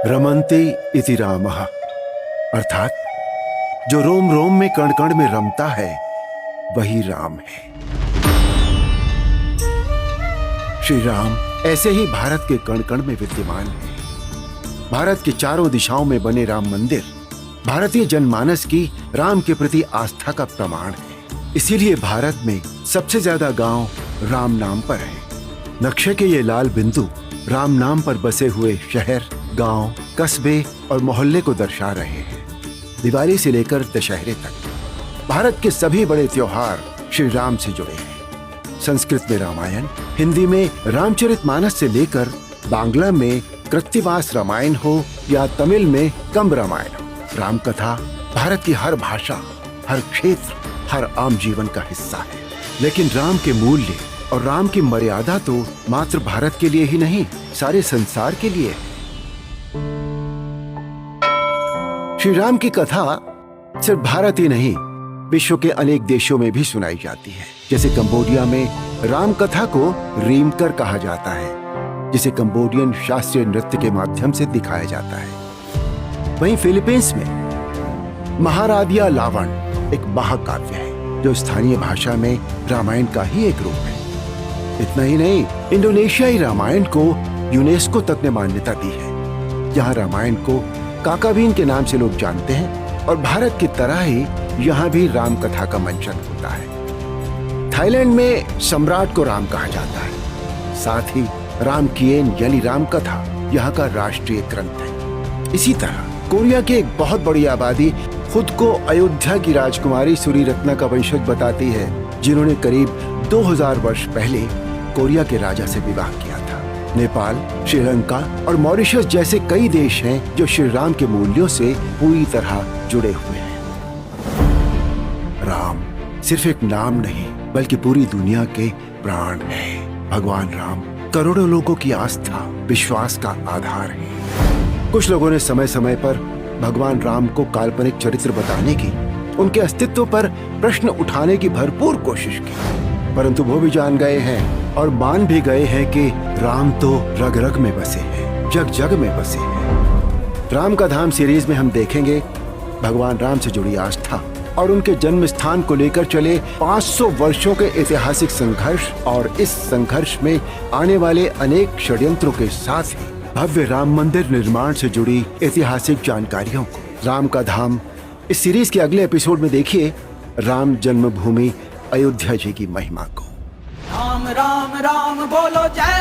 रमन्ते इति रामः, अर्थात जो रोम रोम में कण कण में रमता है वही राम है। श्री राम ऐसे ही भारत के कण कण में विद्यमान है। भारत के चारों दिशाओं में बने राम मंदिर भारतीय जनमानस की राम के प्रति आस्था का प्रमाण है। इसीलिए भारत में सबसे ज्यादा गांव राम नाम पर है। नक्शे के ये लाल बिंदु राम नाम पर बसे हुए शहर, गांव, कस्बे और मोहल्ले को दर्शा रहे हैं। दिवाली से लेकर दशहरे तक भारत के सभी बड़े त्योहार श्री राम से जुड़े हैं। संस्कृत में रामायण, हिंदी में रामचरितमानस से लेकर बांग्ला में कृत्तिवास रामायण हो या तमिल में कंब रामायण, राम कथा भारत की हर भाषा, हर क्षेत्र, हर आम जीवन का हिस्सा है। लेकिन राम के मूल्य और राम की मर्यादा तो मात्र भारत के लिए ही नहीं, सारे संसार के लिए है। श्री राम की कथा सिर्फ भारत ही नहीं, विश्व के अनेक देशों में भी सुनाई जाती है। जैसे कंबोडिया में राम कथा को रीमकर कहा जाता है, जिसे कंबोडियन शास्त्रीय नृत्य के माध्यम से दिखाया जाता है। वहीं फिलीपींस में महारादिया लावण एक महाकाव्य है, जो स्थानीय भाषा में रामायण का ही एक रूप है। इतना ही नहीं, इंडोनेशियाई रामायण को यूनेस्को तक ने मान्यता दी है। यहाँ रामायण को काकावीन के नाम से लोग जानते हैं और भारत की तरह ही यहाँ भी राम कथा का मंचन होता है। थाईलैंड में सम्राट को राम कहा जाता है। साथ ही राम किएन यानी राम कथा यहाँ का राष्ट्रीय ग्रंथ है। इसी तरह कोरिया की एक बहुत बड़ी आबादी खुद को अयोध्या की राजकुमारी सूरीरत्ना का वंशज बताती है, जिन्होंने करीब 2000 वर्ष पहले कोरिया के राजा से विवाह किया था। नेपाल, श्रीलंका और मॉरिशस जैसे कई देश हैं जो श्री राम के मूल्यों से पूरी तरह जुड़े हुए हैं। राम सिर्फ एक नाम नहीं, बल्कि पूरी दुनिया के प्राण है। भगवान राम करोड़ों लोगों की आस्था, विश्वास का आधार है। कुछ लोगों ने समय समय पर भगवान राम को काल्पनिक चरित्र बताने की, उनके अस्तित्व पर प्रश्न उठाने की भरपूर कोशिश की, परंतु वो भी जान गए हैं और मान भी गए हैं कि राम तो रग रग में बसे हैं, जग जग में बसे हैं। राम का धाम सीरीज में हम देखेंगे भगवान राम से जुड़ी आस्था और उनके जन्म स्थान को लेकर चले 500 वर्षों के ऐतिहासिक संघर्ष, और इस संघर्ष में आने वाले अनेक षड्यंत्रों के साथ ही भव्य राम मंदिर निर्माण से जुड़ी ऐतिहासिक जानकारियों को। राम का धाम इस सीरीज के अगले एपिसोड में देखिए राम जन्मभूमि अयोध्या जी की महिमा को। राम राम राम बोलो जय